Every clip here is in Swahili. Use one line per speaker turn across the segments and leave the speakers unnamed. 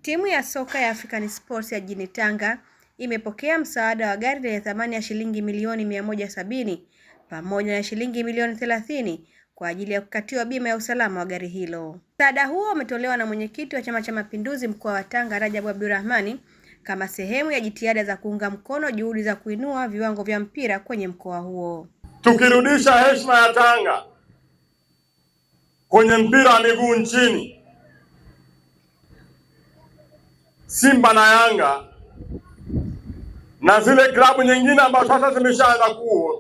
Timu ya soka ya African Sports ya jijini Tanga imepokea msaada wa gari lenye thamani ya shilingi milioni 170 pamoja na shilingi milioni 30 kwa ajili ya kukatiwa bima ya usalama wa gari hilo. Msaada huo umetolewa na mwenyekiti wa Chama cha Mapinduzi mkoa wa Tanga, Rajabu Abdurrahmani, kama sehemu ya jitihada za kuunga mkono juhudi za kuinua viwango vya mpira kwenye mkoa huo.
Tukirudisha heshima ya Tanga kwenye mpira wa miguu nchini, Simba na Yanga na zile klabu nyingine ambazo sasa zimeshaanza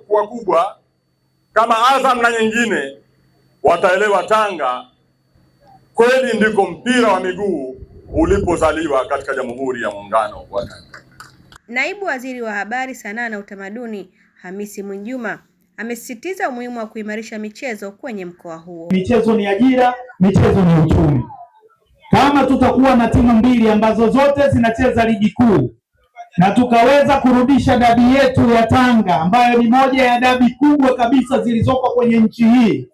kuwa kubwa kama Azam na nyingine wataelewa Tanga kweli ndiko mpira wa miguu ulipozaliwa katika Jamhuri ya Muungano wa Tanzania.
Naibu Waziri wa Habari, Sanaa na Utamaduni, Hamisi Mwinjuma, amesisitiza umuhimu wa kuimarisha michezo kwenye mkoa huo.
Michezo ni ajira, michezo ni uchumi. Kama tutakuwa na timu mbili ambazo zote zinacheza ligi kuu na tukaweza kurudisha dabi yetu ya Tanga ambayo ni moja ya dabi kubwa kabisa zilizoko kwenye nchi hii,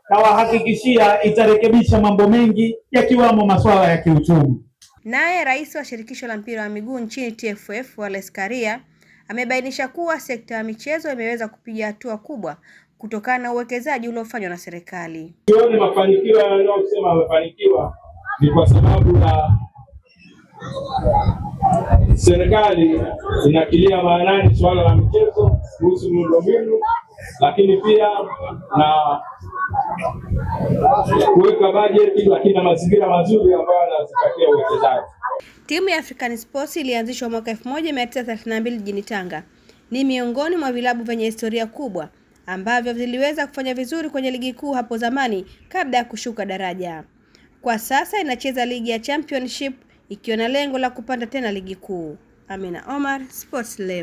na wahakikishia itarekebisha mambo mengi yakiwamo masuala ya kiuchumi.
Naye Rais wa Shirikisho la Mpira wa Miguu nchini TFF, Wallace Karia, amebainisha kuwa sekta ya michezo imeweza kupiga hatua kubwa kutokana na uwekezaji uliofanywa na serikali.
Sioni mafanikio yanayosema wamefanikiwa ni kwa sababu ya serikali inakilia maanani swala la michezo kuhusu miundombinu, lakini pia na kuweka bajeti, lakini na mazingira mazuri ambayo yanazingatia uwekezaji.
Timu ya African Sports ilianzishwa mwaka 1932 jijini Tanga. Ni miongoni mwa vilabu vyenye historia kubwa ambavyo viliweza kufanya vizuri kwenye ligi kuu hapo zamani kabla ya kushuka daraja. Kwa sasa inacheza ligi ya Championship ikiwa na lengo la kupanda tena ligi kuu. Amina Omar, Sports Leo.